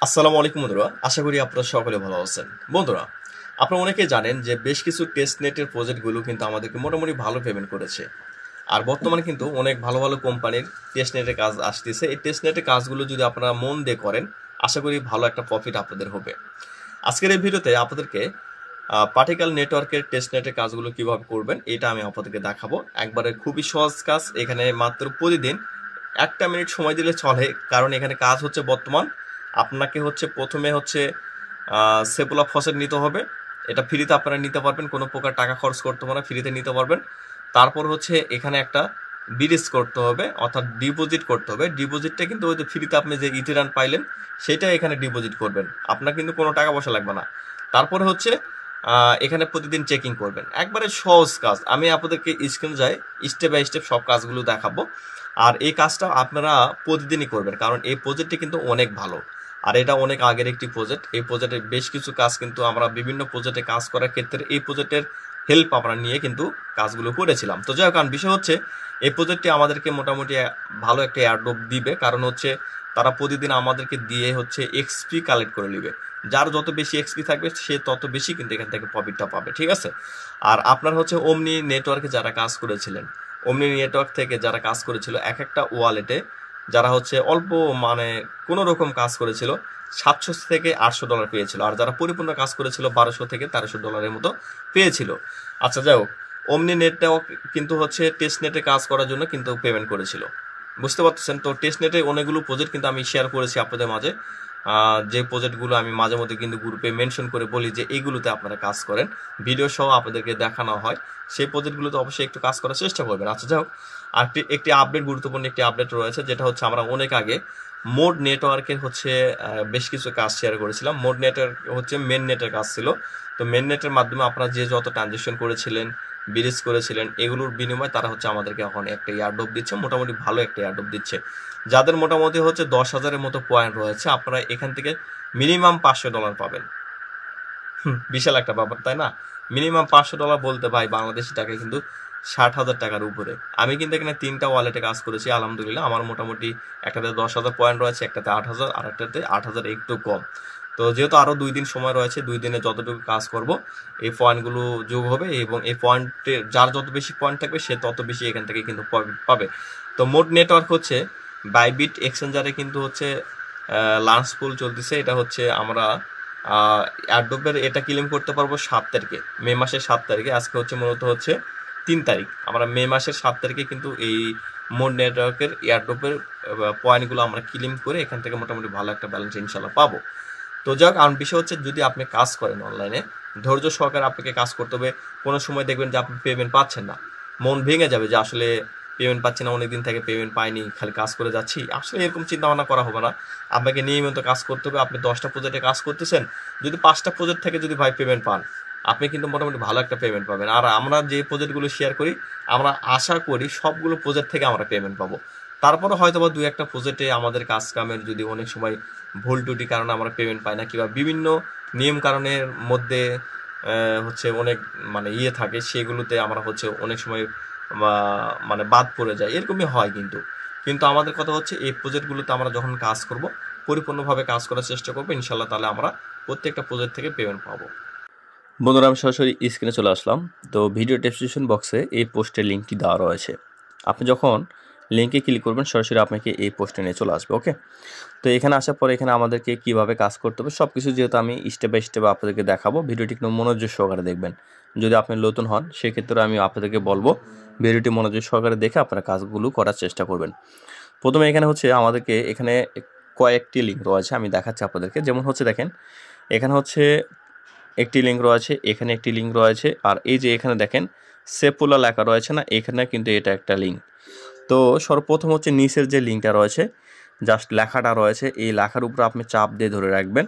আসসালামু আলাইকুম বন্ধুরা, আশা করি আপনারা সকলে ভালো আছেন। বন্ধুরা, আপনারা অনেকেই জানেন যে বেশ কিছু টেস্ট নেটের প্রজেক্টগুলো কিন্তু আমাদেরকে মোটামুটি ভালো পেমেন্ট করেছে। আর বর্তমানে কিন্তু অনেক ভালো ভালো কোম্পানির টেস্ট নেটের কাজ আসতেছে। এই টেস্ট নেটের কাজগুলো যদি আপনারা মন দিয়ে করেন, আশা করি ভালো একটা প্রফিট আপনাদের হবে। আজকের এই ভিডিওতে আপনাদেরকে পার্টিকেল নেটওয়ার্কের টেস্ট নেটের কাজগুলো কিভাবে করবেন এটা আমি আপনাদেরকে দেখাবো। একবারে খুবই সহজ কাজ। এখানে মাত্র প্রতিদিন 1 মিনিট সময় দিলে চলে, কারণ এখানে কাজ হচ্ছে বর্তমান আপনাকে প্রথমে সেপুলা ফসেট নিতে হবে। এটা ফ্রিতে আপনারা নিতে পারবেন, কোনো প্রকার টাকা খরচ করতে হবে না, ফ্রিতে নিতে পারবেন। তারপর এখানে একটা বিরিজ করতে হবে, অর্থাৎ ডিপোজিট করতে হবে। ডিপোজিটটা কিন্তু ওই যে ফ্রিতে আপনি যে ইথেরিয়াম পাইলেন সেটা এখানে ডিপোজিট করবেন, আপনার কিন্তু কোনো টাকা পয়সা লাগবে না। তারপরে এখানে প্রতিদিন চেকিং করবেন। একবারে সহজ কাজ, আমি আপনাদেরকে স্ক্রিনে যাই স্টেপ বাই স্টেপ সব কাজগুলো দেখাবো। আর এই কাজটা আপনারা প্রতিদিনই করবেন, কারণ এই প্রজেক্টটি কিন্তু অনেক ভালো। আর এটা অনেক আগের একটি প্রজেক্ট। এই প্রজেক্টের বেশ কিছু কাজ কিন্তু আমরা বিভিন্ন প্রজেক্টে কাজ করার ক্ষেত্রে এই প্রজেক্টের হেল্প আমরা নিয়ে কিন্তু কাজগুলো করেছিলাম। তো যাই হোক, কারণ বিষয় এই প্রজেক্টটি আমাদেরকে মোটামুটি ভালো একটা এয়ারড্রপ দিবে, কারণ তারা প্রতিদিন আমাদেরকে দিয়ে এক্সপি কালেক্ট করে নেবে। যার যত বেশি এক্সপি থাকবে সে তত বেশি কিন্তু এখান থেকে প্রফিটটা পাবে, ঠিক আছে। আর আপনার ওমনি নেটওয়ার্কে যারা কাজ করেছিলেন, ওমনি নেটওয়ার্ক থেকে যারা কাজ করেছিল এক একটা ওয়ালেটে, যারা অল্প মানে কোনো রকম কাজ করেছিল, $700 থেকে $800 পেয়েছিল। আর যারা পরিপূর্ণ কাজ করেছিল $1200 থেকে $1300 মতো পেয়েছিল। আচ্ছা যাই হোক, ওমনি নেটওয়ার্ক কিন্তু টেস্ট নেটে কাজ করার জন্য কিন্তু পেমেন্ট করেছিল, বুঝতে পারতেছেন। তো টেস্ট নেটে অনেকগুলো প্রজেক্ট কিন্তু আমি শেয়ার করেছি আপনাদের মাঝে। যে প্রজেক্টগুলো আমি মাঝে মধ্যে কিন্তু গ্রুপে মেনশন করে বলি যে এইগুলোতে আপনারা কাজ করেন, ভিডিও সহ আপনাদেরকে দেখানো হয়, সেই প্রজেক্টগুলোতে অবশ্যই একটু কাজ করার চেষ্টা করবেন। আচ্ছা যাই হোক, আর একটি আপডেট, গুরুত্বপূর্ণ একটি আপডেট রয়েছে, যেটা আমরা অনেক আগে মোড নেটওয়ার্কের বেশ কিছু কাজ শেয়ার করেছিলাম। মোড নেটওয়ার্ক মেন নেটের কাজ ছিল। তো মেন নেটের মাধ্যমে আপনারা যে যত ট্রানজেকশন করেছিলেন, বিরিজ করেছিলেন, এগুলোর বিনিময়ে তারা আমাদেরকে এখন একটা এয়ারড্রপ দিচ্ছে, মোটামুটি ভালো একটা এয়ারড্রপ দিচ্ছে। যাদের মোটামুটি 10,000-এর মতো পয়েন্ট রয়েছে, আপনারা এখান থেকে মিনিমাম $500 পাবেন। বিশাল একটা ব্যাপার, তাই না? মিনিমাম $500 বলতে ভাই বাংলাদেশি টাকায় কিন্তু 60,000 টাকার উপরে। আমি কিন্তু এখানে 3টা ওয়ালেটে কাজ করেছি, আলহামদুলিল্লাহ। আমার মোটামুটি একটাতে 10,000 পয়েন্ট রয়েছে, একটাতে 8,000, আর একটাতে 8,000 একটু কম। তো যেহেতু আরও 2 দিন সময় রয়েছে, 2 দিনে যতটুকু কাজ করব এই পয়েন্টগুলো যোগ হবে, এবং এই পয়েন্টে যার যত বেশি পয়েন্ট থাকবে সে তত বেশি এখান থেকে কিন্তু পাবে। তো মোড নেটওয়ার্ক বাইবিট এক্সচেঞ্জারে কিন্তু লাঞ্চ পুল চলতেছে। এটা আমরা এয়ারড্রপের এটা ক্লেম করতে পারবো 7 তারিখে, মে মাসের 7 তারিখে। আজকে মূলত 3 তারিখ। আমরা মে মাসের 7 তারিখে কিন্তু এই মোড নেটওয়ার্কের এয়ারড্রপের পয়েন্টগুলো আমরা ক্লেম করে এখান থেকে মোটামুটি ভালো একটা ব্যালেন্স ইনশাল্লাহ পাবো। তো যাক, আর বিষয় যদি আপনি কাজ করেন অনলাইনে, ধৈর্য সহকারে আপনাকে কাজ করতে হবে। কোনো সময় দেখবেন যে আপনি পেমেন্ট পাচ্ছেন না, মন ভেঙে যাবে যে আসলে পেমেন্ট পাচ্ছি না, অনেকদিন থেকে পেমেন্ট পাইনি, খালি কাজ করে যাচ্ছি। আসলে এরকম চিন্তা ভাবনা করা হবে না। আপনাকে নিয়মিত কাজ করতে হবে। আপনি 10টা প্রজেক্টে কাজ করতেছেন, যদি 5টা প্রজেক্ট থেকে যদি ভাই পেমেন্ট পান, আপনি কিন্তু মোটামুটি ভালো একটা পেমেন্ট পাবেন। আর আমরা যে প্রজেক্টগুলো শেয়ার করি, আমরা আশা করি সবগুলো প্রজেক্ট থেকে আমরা পেমেন্ট পাবো। তারপরে হয়তো বা 2-1টা প্রজেক্টে আমাদের কাজ কামের যদি অনেক সময় ভুল ত্রুটি কারণে আমরা পেমেন্ট পাই না, কিংবা বিভিন্ন নিয়ম কারণের মধ্যে অনেক মানে থাকে, সেগুলোতে আমরা অনেক সময় মানে বাদ পড়ে যায়, এরকমই হয়। কিন্তু আমাদের কথা এই প্রজেক্টগুলোতে আমরা যখন কাজ করব, পরিপূর্ণভাবে কাজ করার চেষ্টা করবো ইনশাল্লাহ, তাহলে আমরা প্রত্যেকটা প্রজেক্ট থেকে পেমেন্ট পাবো। বন্ধুরা, আমি সরাসরি স্ক্রিনে চলে আসলাম। তো ভিডিও ডেসক্রিপশন বক্সে এই পোস্টের লিঙ্কটি দেওয়া রয়েছে। আপনি যখন লিঙ্কে ক্লিক করবেন, সরাসরি আপনাকে এই পোস্টে নিয়ে চলে আসবে। ওকে, তো এখানে আসার পরে এখানে আমাদেরকে কিভাবে কাজ করতে হবে সব কিছু যেহেতু আমি স্টেপ বাই স্টেপ আপনাদেরকে দেখাবো, ভিডিওটি একটু মনোযোগ সহকারে দেখবেন। যদি আপনি নতুন হন, সেক্ষেত্রে আমি আপনাদেরকে বলবো ভিডিওটি মনোযোগ সহকারে দেখে আপনারা কাজগুলো করার চেষ্টা করবেন। প্রথমে এখানে আমাদেরকে এখানে কয়েকটি লিঙ্ক রয়েছে, আমি দেখাচ্ছি আপনাদেরকে। যেমন দেখেন, এখানে একটি লিঙ্ক রয়েছে, এখানে একটি লিঙ্ক রয়েছে, আর এই যে এখানে দেখেন সেপুলা লেখা রয়েছে না, এখানে কিন্তু এটা একটা লিঙ্ক। তো সর্বপ্রথম নিচের যে লিঙ্কটা রয়েছে, জাস্ট লেখাটা রয়েছে, এই লেখার উপর আপনি চাপ দিয়ে ধরে রাখবেন।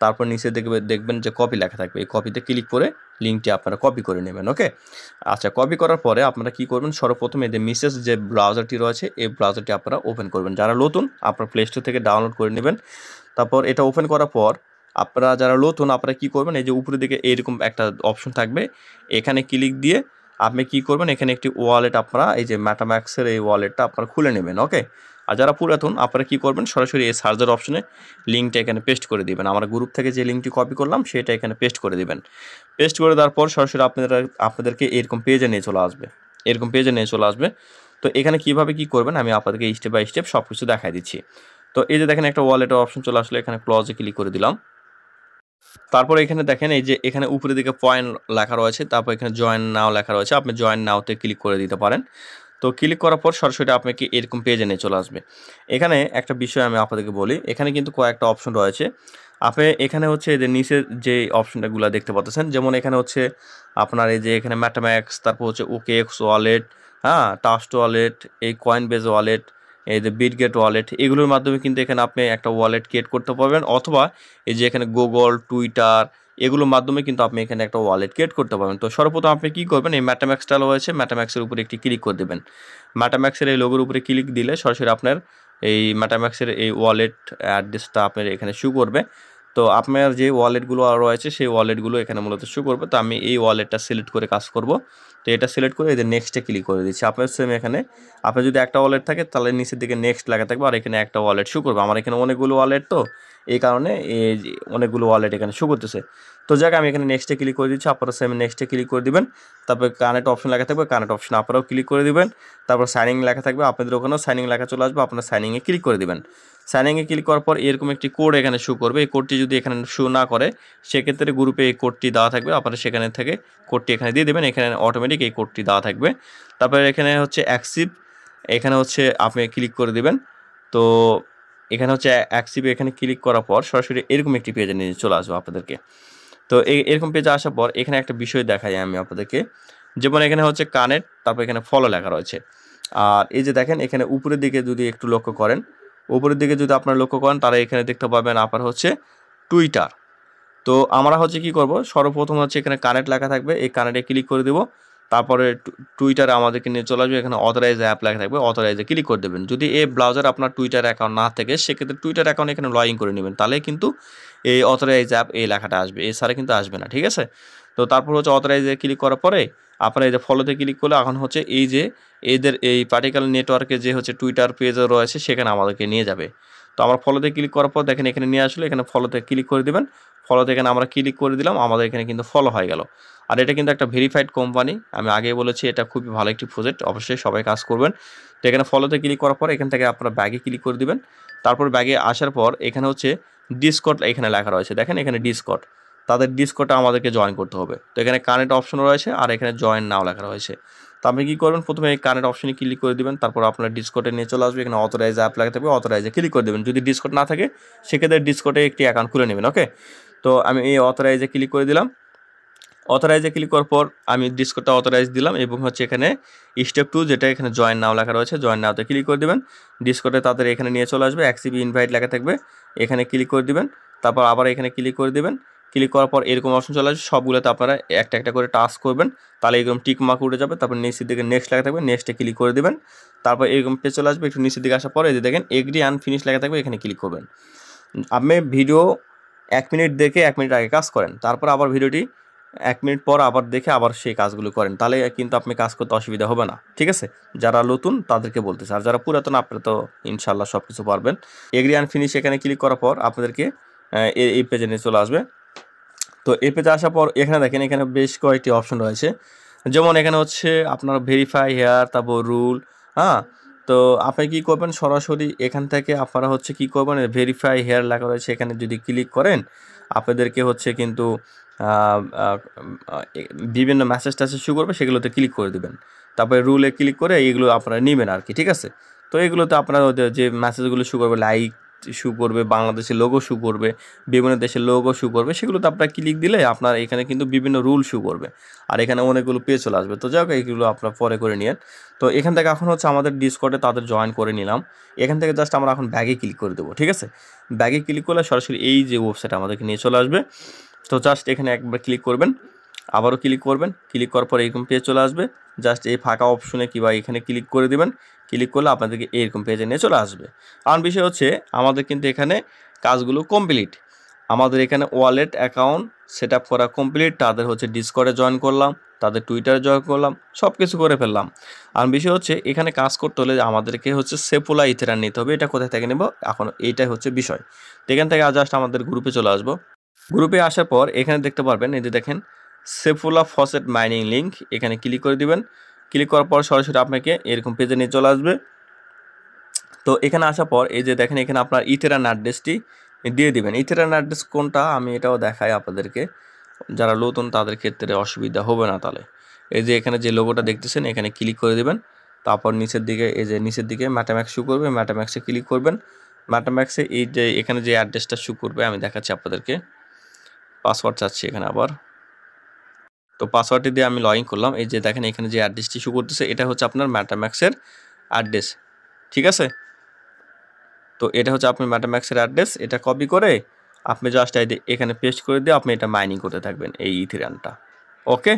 তারপর নিচে দেখবেন যে কপি লেখা থাকবে, এই কপিতে ক্লিক করে লিঙ্কটি আপনারা কপি করে নেবেন। ওকে, আচ্ছা, কপি করার পরে আপনারা কি করবেন, সর্বপ্রথম এই যে মিসেস যে ব্রাউজারটি রয়েছে, এই ব্রাউজারটি আপনারা ওপেন করবেন। যারা নতুন, আপনারা প্লে স্টোর থেকে ডাউনলোড করে নেবেন। তারপর এটা ওপেন করার পর আপনারা যারা নতুন, আপনারা কি করবেন, এই যে উপরের দিকে এইরকম একটা অপশন থাকবে, এখানে ক্লিক দিয়ে আপনি কি করবেন, এখানে একটি ওয়ালেট আপনারা এই যে মেটাম্যাক্সের এই ওয়ালেটটা আপনারা খুলে নেবেন। ওকে, আর যারা পুরাতন আপনারা কী করবেন, সরাসরি এই সার্চার অপশনে লিঙ্কটা এখানে পেস্ট করে দিবেন। আমরা গ্রুপ থেকে যে লিঙ্কটি কপি করলাম সেটা এখানে পেস্ট করে দিবেন। পেস্ট করে দেওয়ার পর সরাসরি আপনাদেরকে এরকম পেজে নিয়ে চলে আসবে, এরকম পেজে নিয়ে চলে আসবে। তো এখানে কীভাবে কী করবেন আমি আপনাদেরকে স্টেপ বাই স্টেপ সব কিছু দেখাই দিচ্ছি। তো এই যে দেখেন একটা ওয়ালেটের অপশন চলে আসলে, এখানে ক্লোজে ক্লিক করে দিলাম। তারপর এখানে দেখেন এই যে এখানে উপরের দিকে পয়েন্ট লেখা রয়েছে, তারপর এখানে জয়েন নাও লেখা রয়েছে, আপনি জয়েন নাওতে ক্লিক করে দিতে পারেন। তো ক্লিক করার পর সরাসরি আপনাকে এরকম পেজে নিয়ে চলে আসবে। এখানে একটা বিষয় আমি আপনাদেরকে বলি, এখানে কিন্তু কয়েকটা অপশন রয়েছে। আপনি এখানে হচ্ছে যে নিচের যে অপশনটাগুলো দেখতে পাচ্ছেন, যেমন এখানে হচ্ছে আপনার এই যে এখানে ম্যাটাম্যাক্স, তারপর হচ্ছে OKX ওয়ালেট, হ্যাঁ, ট্রাস্ট ওয়ালেট, এই কয়েনবেজ ওয়ালেট, এই যে বিটগেট ওয়ালেট, এগুলোর মাধ্যমে কিন্তু এখানে আপনি একটা ওয়ালেট ক্রিয়েট করতে পারবেন, অথবা এই যে এখানে গুগল, টুইটার, এগুলোর মাধ্যমে কিন্তু আপনি এখানে একটা ওয়ালেট ক্রিয়েট করতে পারবেন। তো সর্বপ্রথম আপনি কী করবেন, এই ম্যাটাম্যাক্সটা রয়েছে, ম্যাটাম্যাক্সের উপরে একটি ক্লিক করে দেবেন। ম্যাটাম্যাক্সের এই লোগোর উপরে ক্লিক দিলে সরাসরি আপনার এই ম্যাটাম্যাক্সের এই ওয়ালেট অ্যাড্রেসটা আপনার এখানে শো করবে। তো আপনার যে ওয়ালেটগুলো রয়েছে সেই ওয়ালেটগুলো এখানে মূলত শো করবে। তো আমি এই ওয়ালেটটা সিলেক্ট করে কাজ করব। তো এটা সিলেক্ট করে এই যে নেক্সটে ক্লিক করে দিচ্ছি। আপনার সেম এখানে আপনার যদি একটা ওয়ালেট থাকে তাহলে নিচের দিকে নেক্সট লেখা থাকবে, আর এখানে একটা ওয়ালেট শো করবে। আমার এখানে অনেকগুলো ওয়ালেট, তো এই কারণে এই যে অনেকগুলো ওয়ালেট এখানে শো করতেছে। তো যাক আমি এখানে নেক্সটে ক্লিক করে দিচ্ছি, আপনারা সেম নেক্সটে ক্লিক করে দিবেন। তারপর কানেক্ট অপশন লেখা থাকবে, কানেক্ট অপশন আপনারাও ক্লিক করে দিবেন। তারপর সাইনিং লেখা থাকবে, আপনাদের ওখানেও সাইনিং লেখা চলে আসবে, আপনারা সাইনিংয়ে ক্লিক করে দিবেন। সাইনিংয়ে ক্লিক করার পর এরকম একটি কোড এখানে শো করবে। এই কোডটি যদি এখানে শো না করে সেক্ষেত্রে গ্রুপে এই কোডটি দেওয়া থাকবে, আপনারা সেখানে থেকে কোডটি এখানে দিয়ে দেবেন, এখানে অটোমেটিক এই কোডটি দেওয়া থাকবে। তারপরে এখানে হচ্ছে অ্যাক্সিভ, এখানে হচ্ছে আপনি ক্লিক করে দিবেন। তো এখানে হচ্ছে অ্যাক্সিভ, এখানে ক্লিক করার পর সরাসরি এরকম একটি পেজে নিয়ে চলে আসবে আপনাদেরকে। তো এরকম পেজে আসার পর এখানে একটা বিষয় দেখাই আমি আপনাদেরকে, যেমন এখানে হচ্ছে কানেক্ট, তারপর এখানে ফলো লেখা রয়েছে। আর এই যে দেখেন এখানে উপরের দিকে যদি একটু লক্ষ্য করেন, উপরের দিকে যদি আপনারা লক্ষ্য করেন তাহলে এখানে দেখতে পাবেন আপনার হচ্ছে টুইটার। তো আমরা হচ্ছে কি করব, সর্বপ্রথম হচ্ছে এখানে কানেক্ট লেখা থাকবে, এই কানেক্টে ক্লিক করে দেব। তারপরে টুইটারে আমাদেরকে নিয়ে চলে আসবে, এখানে অথরাইজ অ্যাপ লেখা থাকবে, অথরাইজে ক্লিক করে দেবেন। যদি এই ব্রাউজার আপনার টুইটার অ্যাকাউন্ট না থাকে সেক্ষেত্রে টুইটার অ্যাকাউন্ট এখানে লগ ইন করে নেবেন, তাহলে কিন্তু এই অথরাইজ অ্যাপ এই লেখাটা আসবে, এছাড়া কিন্তু আসবে না, ঠিক আছে। তো তারপর হচ্ছে অথরাইজে ক্লিক করার পরে আপনারা এই যে ফলোতে ক্লিক করলে এখন হচ্ছে এই যে এদের এই পার্টিকুলার নেটওয়ার্কে যে হচ্ছে টুইটার পেজে রয়েছে সেখানে আমাদেরকে নিয়ে যাবে। তো আমরা ফলোতে ক্লিক করার পর দেখেন এখানে নিয়ে আসলে, এখানে ফলোতে ক্লিক করে দেবেন। ফলোতে এখানে আমরা ক্লিক করে দিলাম, আমাদের এখানে কিন্তু ফলো হয়ে গেল। আর এটা কিন্তু একটা ভেরিফাইড কোম্পানি, আমি আগেই বলেছি এটা খুবই ভালো একটি প্রজেক্ট, অবশ্যই সবাই কাজ করবেন। তো এখানে ফলোতে ক্লিক করার পর এখান থেকে আপনারা ব্যাগে ক্লিক করে দিবেন। তারপর ব্যাগে আসার পর এখানে হচ্ছে ডিসকর্ড এখানে লেখা রয়েছে, দেখেন এখানে ডিসকর্ড, তাদের ডিসকর্ডে আমাদেরকে জয়েন করতে হবে। তো এখানে কানেক্ট অপশন রয়েছে আর এখানে জয়েন নাও লেখা রয়েছে। তো আপনি কী করবেন, প্রথমে এই কানেক্ট অপশনে ক্লিক করে দেবেন, তারপর আপনার ডিসকর্ডে নিয়ে চলে আসবে, এখানে অথরাইজ অ্যাপ লেখা থাকবে, অথরাইজে ক্লিক করে দেবেন। যদি ডিসকর্ড না থাকে সেক্ষেত্রে ডিসকর্ডে একটি অ্যাকাউন্ট খুলে নেবেন, ওকে। তো আমি এই অথরাইজে ক্লিক করে দিলাম। অথরাইজে ক্লিক করার পর আমি ডিসকর্ডটা অথরাইজ দিলাম এবং হচ্ছে এখানে স্টেপ 2 যেটা এখানে জয়েন নাও লেখা রয়েছে, জয়েন নাওতে ক্লিক করে দেবেন। ডিসকর্ডে তাদের এখানে নিয়ে চলে আসবে, অ্যাক্সিভ ইনভাইট লেখা থাকবে, এখানে ক্লিক করে দিবেন। তারপর আবার এখানে ক্লিক করে দিবেন। ক্লিক করার পর এরকম অপশন চলে আসবে, সবগুলোতে আপনারা একটা একটা করে টাস্ক করবেন, তাহলে এরকম টিক মার্ক উঠে যাবে। তারপর নিচের দিকে নেক্সট লেখা থাকবে, নেক্সটে ক্লিক করে দেবেন। তারপর এরকম পেজ চলে আসবে, একটু নিচের দিকে আসার পরে এই যে দেখেন এগ্রি অ্যান্ড ফিনিশ লেখা থাকবে, এখানে ক্লিক করবেন। আপনি ভিডিও 1 মিনিট দেখে 1 মিনিট আগে কাজ করেন, তারপর আবার ভিডিওটি 1 মিনিট পর আবার দেখে আবার সেই কাজগুলো করেন, তাহলে কিন্তু আপনি কাজ করতে অসুবিধা হবে না, ঠিক আছে। যারা নতুন তাদেরকে বলতেছে, আর যারা পুরাতন আপনারা তো ইনশাল্লাহ সব কিছু পারবেন। এগ্রি অ্যান্ড ফিনিশ এখানে ক্লিক করার পর আপনাদেরকে এই পেজে নিয়ে চলে আসবে। তো এই পেজে আসার পর এখানে দেখেন এখানে বেশ কয়েকটি অপশন রয়েছে, যেমন এখানে হচ্ছে আপনার ভেরিফাই হেয়ার, তারপর রুল, হ্যাঁ। তো আপনি কী করবেন, সরাসরি এখান থেকে আপনারা হচ্ছে কী করবেন, ভেরিফাই হেয়ার লেখা রয়েছে এখানে যদি ক্লিক করেন আপনাদেরকে হচ্ছে কিন্তু বিভিন্ন মেসেজ ট্যাসেজ শো করবে, সেগুলোতে ক্লিক করে দেবেন। তারপরে রুলে ক্লিক করে এইগুলো আপনারা নেবেন আর কি, ঠিক আছে। তো এগুলোতে আপনারা যে মেসেজগুলো শো করবে, লাইক শো করবে, বাংলাদেশের লোগো শো করবে, বিভিন্ন দেশের লোগো শো করবে, সেগুলোতে আপনারা ক্লিক দিলে আপনার এখানে কিন্তু বিভিন্ন রুল শো করবে, আর এখানে অনেকগুলো পেজ চলে আসবে। তো যাই হোক এইগুলো আপনারা পরে করে নিন। তো এখান থেকে এখন হচ্ছে আমাদের ডিসকর্ডে তাদের জয়েন করে নিলাম। এখান থেকে জাস্ট আমরা এখন ব্যাগে ক্লিক করে দেবো, ঠিক আছে। ব্যাগে ক্লিক করলে সরাসরি এই যে ওয়েবসাইট আমাদেরকে নিয়ে চলে আসবে। তো জাস্ট এখানে একবার ক্লিক করবেন, আবারও ক্লিক করবেন, ক্লিক করার পর এরকম পেজ চলে আসবে। জাস্ট এই ফাঁকা অপশনে কিংবা এখানে ক্লিক করে দেবেন, ক্লিক করলে আপনাদেরকে এরকম পেজে নিয়ে চলে আসবে। আর বিষয় হচ্ছে আমাদের কিন্তু এখানে কাজগুলো কমপ্লিট। আমাদের এখানে ওয়ালেট অ্যাকাউন্ট সেট আপ করা কমপ্লিট, তাদের হচ্ছে ডিসকর্ডে জয়েন করলাম, তাদের টুইটারে জয়েন করলাম, সব কিছু করে ফেললাম। আর বিষয় হচ্ছে এখানে কাজ করতে হলে আমাদেরকে হচ্ছে সেফুলা ইথেরিয়াম নিতে হবে। এটা কোথায় থেকে নেব এখন, এইটাই হচ্ছে বিষয়। তো এখান থেকে জাস্ট আমাদের গ্রুপে চলে আসবো। গ্রুপে আসার পর এখানে দেখতে পারবেন, এই যে দেখেন সেফুলা ফসেট মাইনিং লিঙ্ক, এখানে ক্লিক করে দিবেন। ক্লিক করার পর সরাসরি আপনাকে এরকম পেজে নিয়ে চলে আসবে। তো এখানে আসার পর এই যে দেখেন এখানে আপনার ইথেরিয়াম অ্যাড্রেসটি দিয়ে দিবেন। ইথেরিয়াম অ্যাড্রেস কোনটা আমি এটাও দেখাই আপনাদেরকে, যারা নতুন তাদের ক্ষেত্রে অসুবিধা হবে না। তাহলে এই যে এখানে যে লোগোটা দেখতেছেন এখানে ক্লিক করে দিবেন। তারপর নিচের দিকে এই যে নিচের দিকে ম্যাটাম্যাক্স শো করবে, ম্যাটাম্যাক্সে ক্লিক করবেন। ম্যাটাম্যাক্সে এই যে এখানে যে অ্যাড্রেসটা শো করবে আমি দেখাচ্ছি আপনাদেরকে। পাসওয়ার্ড চাচ্ছি এখানে আবার। তো পাসওয়ার্ডটি দিয়ে আমি লগ ইন করলাম। এই যে দেখেন এখানে যে অ্যাড্রেসটি শো করতেছে এটা হচ্ছে আপনার ম্যাটাম্যাক্সের অ্যাড্রেস, ঠিক আছে। তো এটা হচ্ছে আপনার ম্যাটাম্যাক্সের অ্যাড্রেস। এটা কপি করে আপনি জাস্ট এখানে পেস্ট করে দিয়ে আপনি এটা মাইনিং করতে থাকবেন এই ইথেরিয়ামটা। ওকে,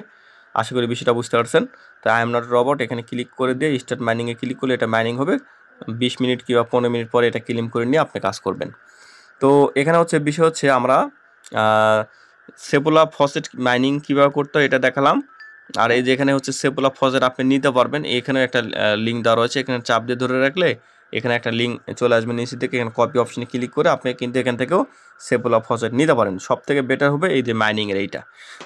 আশা করি বিষয়টা বুঝতে পারছেন। তো আই এম নট রবট এখানে ক্লিক করে দিয়ে স্টার্ট মাইনিংয়ে ক্লিক করলে এটা মাইনিং হবে। 20 মিনিট কিংবা 15 মিনিট পরে এটা ক্লেম করে নিয়ে আপনি কাজ করবেন। তো এখানে হচ্ছে বিষয় হচ্ছে আমরা সেপুলা ফসেট মাইনিং কীভাবে করতে হয় এটা দেখালাম। আর এই যে এখানে হচ্ছে সেপুলা ফসেট আপনি নিতে পারবেন, এখানেও একটা লিঙ্ক দেওয়া রয়েছে, এখানে চাপ দিয়ে ধরে রাখলে এখানে একটা লিঙ্ক চলে আসবে নিচে থেকে। এখানে কপি অপশনে ক্লিক করে আপনি কিন্তু এখান থেকেও সেপুলা ফসেট নিতে পারেন। সব থেকে বেটার হবে এই যে মাইনিংয়ের এইটা।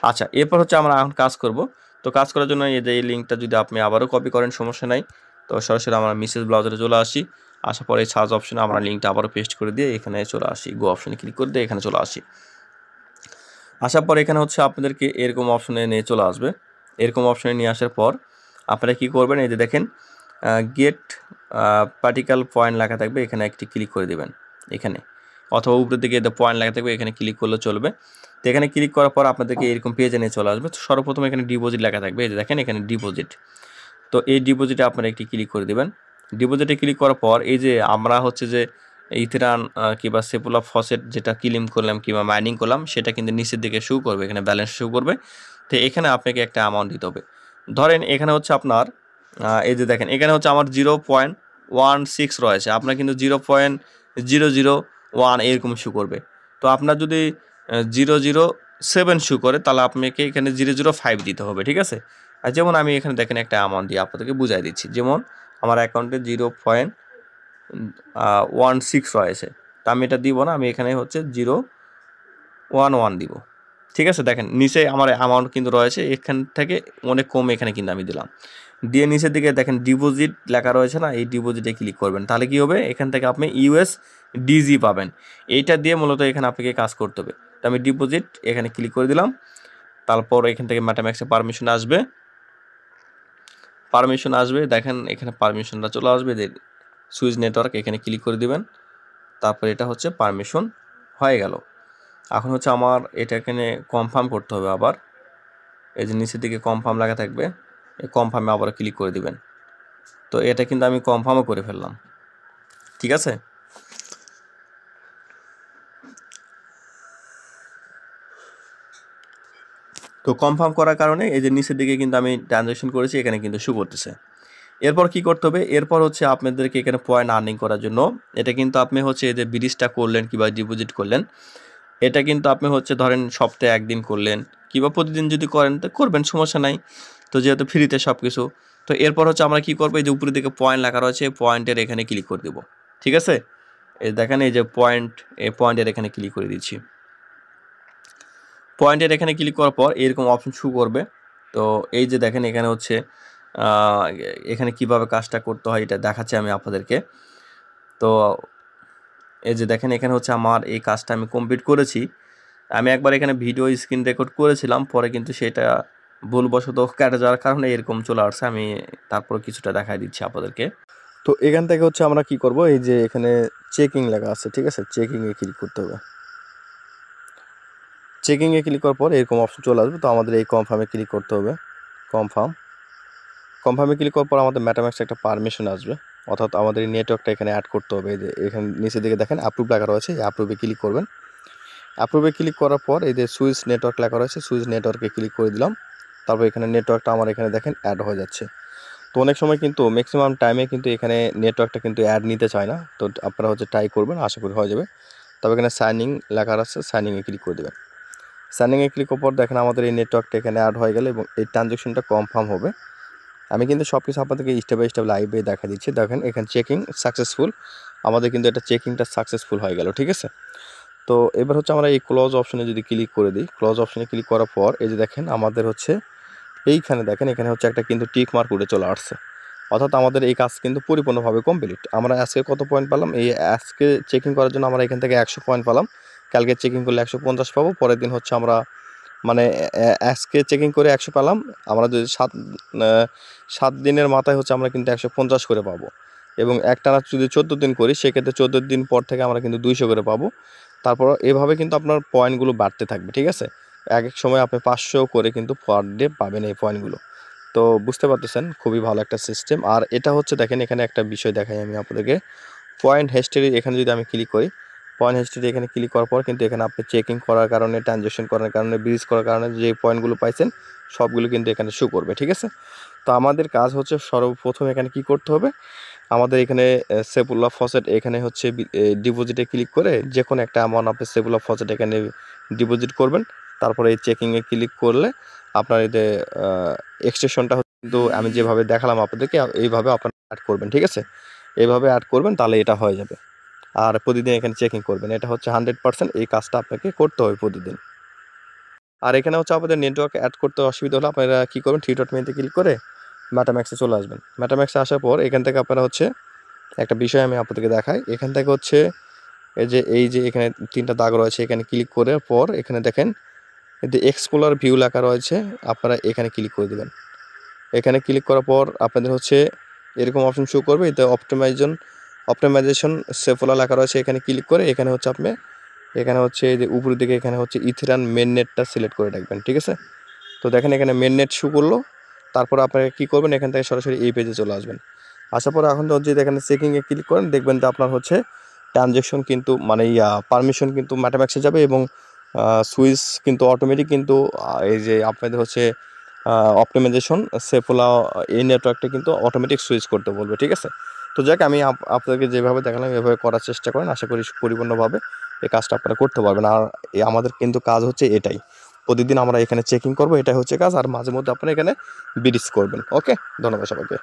আচ্ছা, এরপর হচ্ছে আমরা এখন কাজ করব। তো কাজ করার জন্য এই যে এই লিঙ্কটা যদি আপনি আবারও কপি করেন সমস্যা নাই। তো সরাসরি আমরা মেসেজ ব্রাউজারে চলে আসি। আসার পরে এই সার্চ অপশনে আমরা লিঙ্কটা আবারও পেস্ট করে দিয়ে এখানে চলে আসি, গো অপশনে ক্লিক করে দিয়ে এখানে চলে আসি। আসার পর এখানে হচ্ছে আপনাদেরকে এরকম অপশনে নিয়ে চলে আসবে। এরকম অপশনে নিয়ে আসার পর আপনারা কি করবেন, এই যে দেখেন গেট পার্টিকেল পয়েন্ট লেখা থাকবে, এখানে একটি ক্লিক করে দেবেন এখানে, অথবা উপরের দিকে পয়েন্ট লেখা থাকবে এখানে ক্লিক করলে চলবে। তো এখানে ক্লিক করার পর আপনাদেরকে এরকম পেজে নিয়ে চলে আসবে। তো সর্বপ্রথম এখানে ডিপোজিট লেখা থাকবে, এই যে দেখেন এখানে ডিপোজিট। তো এই ডিপোজিটে আপনারা একটি ক্লিক করে দেবেন। ডিপোজিটে ক্লিক করার পর এই যে আমরা হচ্ছে যে ইথেরিয়াম কিংবা সেপুলা ফসেট যেটা ক্লেম করলাম কিংবা মাইনিং করলাম সেটা কিন্তু নিচের দিকে শো করবে, এখানে ব্যালেন্স শো করবে। তো এখানে আপনাকে একটা অ্যামাউন্ট দিতে হবে। ধরেন এখানে হচ্ছে আপনার এই যে দেখেন এখানে হচ্ছে আমার 0.16 রয়েছে, আপনার কিন্তু 0.001 এরকম শো করবে। তো আপনার যদি 007 শো করে তাহলে আপনাকে এখানে 005 দিতে হবে, ঠিক আছে। আর যেমন আমি এখানে দেখেন একটা অ্যামাউন্ট দিয়ে আপনাদেরকে বুঝাই দিচ্ছি। যেমন আমার অ্যাকাউন্টে 0.16 রয়েছে, তা আমি এটা দিব না, আমি এখানে হচ্ছে 011 দিব, ঠিক আছে। দেখেন নিচে আমার অ্যামাউন্ট কিন্তু রয়েছে, এখান থেকে অনেক কম এখানে কিন্তু আমি দিলাম। দিয়ে নিচের দিকে দেখেন ডিপোজিট লেখা রয়েছে না, এই ডিপোজিটে ক্লিক করবেন। তাহলে কি হবে, এখান থেকে আপনি USDG পাবেন। এইটা দিয়ে মূলত এখানে আপনাকে কাজ করতে হবে। তো আমি ডিপোজিট এখানে ক্লিক করে দিলাম। তারপর এখান থেকে ম্যাটাম্যাক্সে পারমিশন আসবে, দেখেন এখানে পারমিশনটা চলে আসবে, যে সুইচ নেটওয়ার্ক এখানে ক্লিক করে দিবেন। তারপর এটা হচ্ছে পারমিশন হয়ে গেল। এখন হচ্ছে আমার এটা এখানে কনফার্ম করতে হবে আবার, এই যে নিচের দিকে কনফার্ম লেখা থাকবে, এই কনফার্মে আবার ক্লিক করে দিবেন। তো এটা কিন্তু আমি কনফার্মও করে ফেললাম, ঠিক আছে। তো কনফার্ম করার কারণে এই যে নিচের দিকে কিন্তু আমি ট্রানজ্যাকশন করেছি, এখানে কিন্তু শো করতেছে। এরপর কি করতে হবে, এরপর হচ্ছে আপনাদেরকে এখানে পয়েন্ট আর্নিং করার জন্য এটা কিন্তু আপনি হচ্ছে এই যে ব্রিজটা করলেন কিংবা ডিপোজিট করলেন, এটা কিন্তু আপনি হচ্ছে ধরেন সপ্তাহে একদিন করলেন কিংবা প্রতিদিন যদি করেন তো করবেন, সমস্যা নাই। তো যেহেতু ফ্রিতে সব কিছু, তো এরপর হচ্ছে আমরা কি করবো, এই যে উপরের দিকে পয়েন্ট লেখা রয়েছে পয়েন্টের এখানে ক্লিক করে দেবো, ঠিক আছে। এই দেখেন এই যে পয়েন্টের এখানে ক্লিক করে দিচ্ছি। পয়েন্টের এখানে ক্লিক করার পর এরকম অপশন শো করবে। তো এই যে দেখেন এখানে হচ্ছে এখানে কিভাবে কাজটা করতে হয় এটা দেখাচ্ছি আমি আপনাদেরকে। তো এই যে দেখেন এখানে হচ্ছে আমার এই কাজটা আমি কমপ্লিট করেছি। আমি একবার এখানে ভিডিও স্ক্রিন রেকর্ড করেছিলাম, পরে কিন্তু সেটা ভুলবশত কেটে যাওয়ার কারণে এরকম চলে আসছে। আমি তারপর কিছুটা দেখাই দিচ্ছি আপনাদেরকে। তো এখান থেকে হচ্ছে আমরা কি করব, এই যে এখানে চেকিং লেখা আছে, ঠিক আছে, চেকিংয়ে ক্লিক করতে হবে। চেকিংয়ে ক্লিক করার পর এরকম অপশন চলে আসবে। তো আমাদের এই কনফার্মে ক্লিক করতে হবে, কনফার্মে ক্লিক করার পর আমাদের ম্যাটাম্যাক্সে একটা পারমিশন আসবে, অর্থাৎ আমাদের এই নেটওয়ার্কটা এখানে অ্যাড করতে হবে। এই যে এখানে নিচের দিকে দেখেন অ্যাপ্রুভ লেখা রয়েছে, এই অ্যাপ্রুভে ক্লিক করবেন। অ্যাপ্রুভে ক্লিক করার পর এই যে সুইচ নেটওয়ার্ক লেখা রয়েছে, সুইচ নেটওয়ার্কে ক্লিক করে দিলাম। তারপর এখানে নেটওয়ার্কটা আমার এখানে দেখেন অ্যাড হয়ে যাচ্ছে। তো অনেক সময় কিন্তু ম্যাক্সিমাম টাইমে কিন্তু এখানে নেটওয়ার্কটা কিন্তু অ্যাড নিতে চায় না, তো আপনারা হচ্ছে ট্রাই করবেন, আশা করি হয়ে যাবে। তবে এখানে সাইনিং লেখা আছে, সাইনিংয়ে ক্লিক করে দেবেন। সাইনিংয়ে ক্লিক করার পর দেখেন আমাদের এই নেটওয়ার্কটা এখানে অ্যাড হয়ে গেল এবং এই ট্রানজ্যাকশনটা কনফার্ম হবে। আমি কিন্তু সব কিছু আপনাদেরকে স্টেপ বাই স্টেপ লাইভে দেখা দিচ্ছি। দেখেন এখানে চেকিং সাকসেসফুল, আমাদের কিন্তু এটা চেকিংটা সাকসেসফুল হয়ে গেল, ঠিক আছে। তো এবার হচ্ছে আমরা এই ক্লোজ অপশনে যদি ক্লিক করে দিই, ক্লোজ অপশনে ক্লিক করার পর এই যে দেখেন আমাদের হচ্ছে এইখানে দেখেন এখানে হচ্ছে একটা কিন্তু টিক মার্ক উঠে চলে আসছে, অর্থাৎ আমাদের এই কাজ কিন্তু পরিপূর্ণভাবে কমপ্লিট। আমরা আজকে কত পয়েন্ট পেলাম, এই আজকে চেকিং করার জন্য আমরা এখান থেকে 100 পয়েন্ট পেলাম, কালকে চেকিং করলে 150 পাবো, পরের দিন হচ্ছে আমরা মানে আজকে চেকিং করে 100 পেলাম, আমরা যদি 7 দিনের মাথায় হচ্ছে আমরা কিন্তু 150 করে পাবো, এবং একটানা যদি 14 দিন করি সেক্ষেত্রে 14 দিন পর থেকে আমরা কিন্তু 200 করে পাবো। তারপর এভাবে কিন্তু আপনার পয়েন্টগুলো বাড়তে থাকবে, ঠিক আছে। এক এক সময় আপনি 500 করে কিন্তু পার ডে পাবেন এই পয়েন্টগুলো। তো বুঝতে পারতেছেন খুবই ভালো একটা সিস্টেম। আর এটা হচ্ছে দেখেন এখানে একটা বিষয় দেখাই আমি আপনাদেরকে, পয়েন্ট হিস্ট্রি। এখানে যদি আমি ক্লিক করি, পয়েন্ট হিস্ট্রি এখানে ক্লিক করার পর কিন্তু এখানে আপনি চেকিং করার কারণে, ট্রানজ্যাকশন করার কারণে, ব্রিজ করার কারণে যে পয়েন্টগুলো পাইছেন সবগুলো কিন্তু এখানে শো করবে, ঠিক আছে। তো আমাদের কাজ হচ্ছে সর্বপ্রথম এখানে কি করতে হবে, আমাদের এখানে সেফুল্লাহ ফসেট এখানে হচ্ছে ডিপোজিটে ক্লিক করে যে কোনো একটা অ্যামাউন্ট আপনি সেফুল্লাহ ফসেট এখানে ডিপোজিট করবেন। তারপরে এই চেকিংয়ে ক্লিক করলে আপনার এতে এক্সটেনশনটা কিন্তু আমি যেভাবে দেখালাম আপনাদেরকে এইভাবে আপনারা অ্যাড করবেন, ঠিক আছে। এইভাবে অ্যাড করবেন তাহলে এটা হয়ে যাবে। আর প্রতিদিন এখানে চেকিং করবেন, এটা হচ্ছে 100% এই কাজটা আপনাকে করতে হবে প্রতিদিন। আর এখানে হচ্ছে আপনাদের নেটওয়ার্ক অ্যাড করতে অসুবিধা হলে আপনারা কী করবেন, থ্রি.মেতে ক্লিক করে মেটাম্যাক্সে চলে আসবেন। মেটাম্যাক্সে আসার পর এখান থেকে আপনারা হচ্ছে একটা বিষয় আমি আপনাদেরকে দেখাই, এখান থেকে হচ্ছে এই যে এখানে 3টা দাগ রয়েছে, এখানে ক্লিক করার পর এখানে দেখেন এতে এক্সপ্লোরার ভিউ লেখা রয়েছে, আপনারা এখানে ক্লিক করে দেবেন। এখানে ক্লিক করার পর আপনাদের হচ্ছে এরকম অপশন শো করবে, এতে অপটিমাইজেশন সেফুলা লেখা রয়েছে, এখানে ক্লিক করে এখানে হচ্ছে আপনি এখানে হচ্ছে এই যে উপরের দিকে এখানে হচ্ছে ইথেরান মেন নেটটা সিলেক্ট করে রাখবেন, ঠিক আছে। তো দেখেন এখানে মেন নেট শো করলো, তারপর আপনারা কী করবেন, এখান থেকে সরাসরি এই পেজে চলে আসবেন। আসার পর এখন যদি এখানে চেকিংয়ে ক্লিক করেন দেখবেন যে আপনার হচ্ছে ট্রানজ্যাকশন কিন্তু মানে পারমিশন কিন্তু মেটাম্যাক্সে যাবে, এবং সুইচ কিন্তু অটোমেটিক কিন্তু এই যে আপনাদের হচ্ছে অপটিমাইজেশন সেফুলা এই নেটওয়ার্কটা কিন্তু অটোমেটিক সুইচ করতে বলবে, ঠিক আছে। তো যাক আমি আপনাদেরকে যেভাবে দেখালাম এভাবে করার চেষ্টা করেন, আশা করি পরিপূর্ণভাবে এই কাজটা আপনারা করতে পারবেন। আর আমাদের কিন্তু কাজ হচ্ছে এটাই, প্রতিদিন আমরা এখানে চেকিং করবো, এটাই হচ্ছে কাজ। আর মাঝে মধ্যে আপনারা এখানে ব্রিজ করবেন। ওকে, ধন্যবাদ সবাইকে।